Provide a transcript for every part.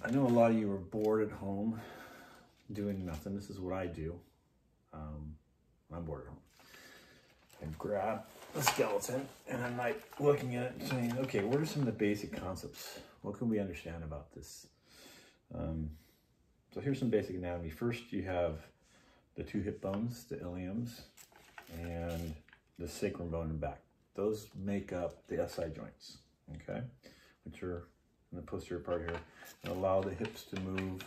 I know a lot of you are bored at home doing nothing. This is what I do. I'm bored at home. I grab the skeleton and I'm like looking at it saying, okay, what are some of the basic concepts? What can we understand about this? So here's some basic anatomy. First, you have the two hip bones, the iliums, and the sacrum bone in the back. Those make up the SI joints, okay? Which are in the posterior part here, and allow the hips to move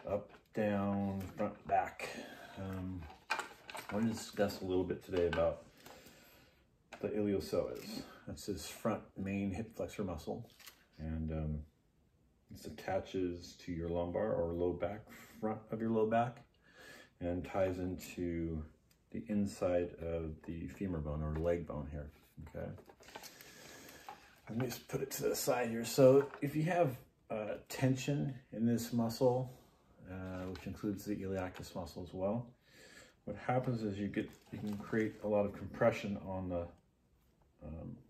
up, down, front, back. I want to discuss a little bit today about the iliopsoas. That's this front main hip flexor muscle, and this attaches to your lumbar or low back, front of your low back, and ties into the inside of the femur bone or leg bone here, okay? Let me just put it to the side here. So if you have tension in this muscle, which includes the iliacus muscle as well, what happens is you can create a lot of compression on the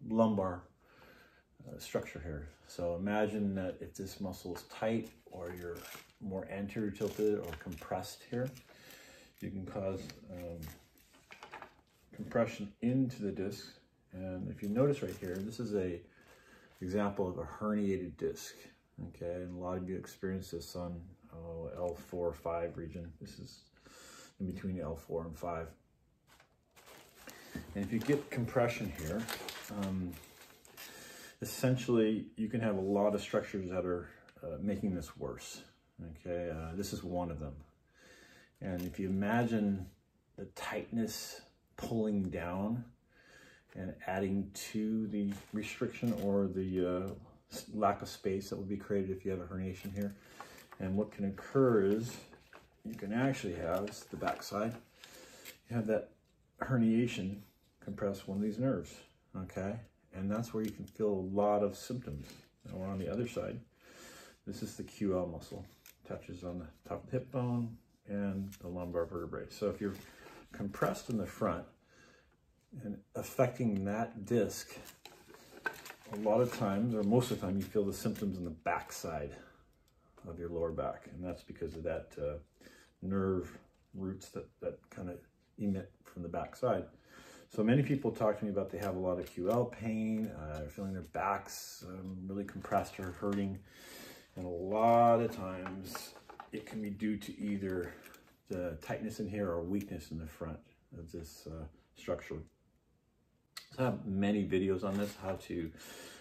lumbar structure here. So imagine that if this muscle is tight or you're more anterior tilted or compressed here, you can cause compression into the disc. And if you notice right here, this is a example of a herniated disc, okay? And a lot of you experience this on L4, 5 region. This is in between L4 and 5. And if you get compression here, essentially you can have a lot of structures that are making this worse, okay? This is one of them. And if you imagine the tightness pulling down and adding to the restriction or the lack of space that will be created if you have a herniation here. And what can occur is you can actually have, this is the back side, you have that herniation compress one of these nerves, okay? And that's where you can feel a lot of symptoms. Or on the other side, this is the QL muscle, touches on the top of the hip bone and the lumbar vertebrae. So if you're compressed in the front and affecting that disc, a lot of times, or most of the time, you feel the symptoms in the back side of your lower back. And that's because of that nerve roots that kind of emit from the back side. So many people talk to me about they have a lot of QL pain, feeling their backs really compressed or hurting. And a lot of times it can be due to either the tightness in here or weakness in the front of this structure. So I have many videos on this, how to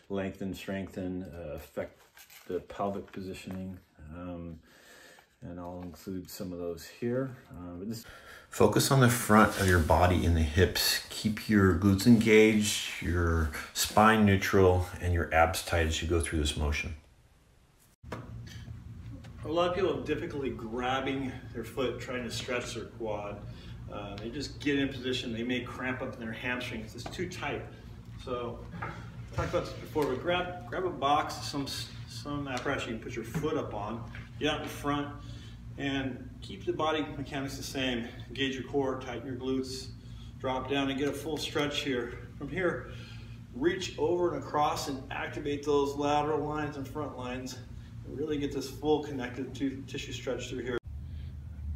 lengthen, strengthen, affect the pelvic positioning, and I'll include some of those here. Focus on the front of your body in the hips. Keep your glutes engaged, your spine neutral, and your abs tight as you go through this motion. A lot of people have difficulty grabbing their foot, trying to stretch their quad. They just get in position, they may cramp up in their hamstrings. It's too tight. So, I talked about this before, but grab a box, some apparatus you can put your foot up on, get out in front, and keep the body mechanics the same. Engage your core, tighten your glutes, drop down and get a full stretch here. From here, reach over and across and activate those lateral lines and front lines. And really get this full connective tissue stretch through here.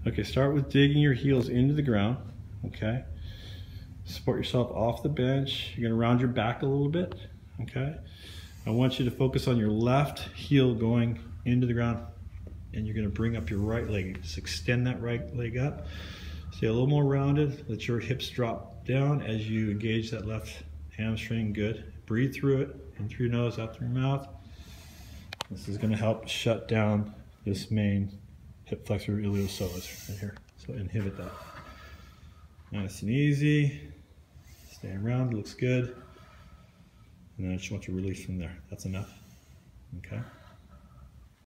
Okay, start with digging your heels into the ground, okay? Support yourself off the bench. You're gonna round your back a little bit, okay? I want you to focus on your left heel going into the ground, and you're gonna bring up your right leg. Just extend that right leg up. Stay a little more rounded. Let your hips drop down as you engage that left hamstring, good. Breathe through it, in through your nose, out through your mouth. This is gonna help shut down this main hip flexor iliopsoas right here. So inhibit that. Nice and easy. Stay around, looks good. And then I just want you to release from there. That's enough. Okay.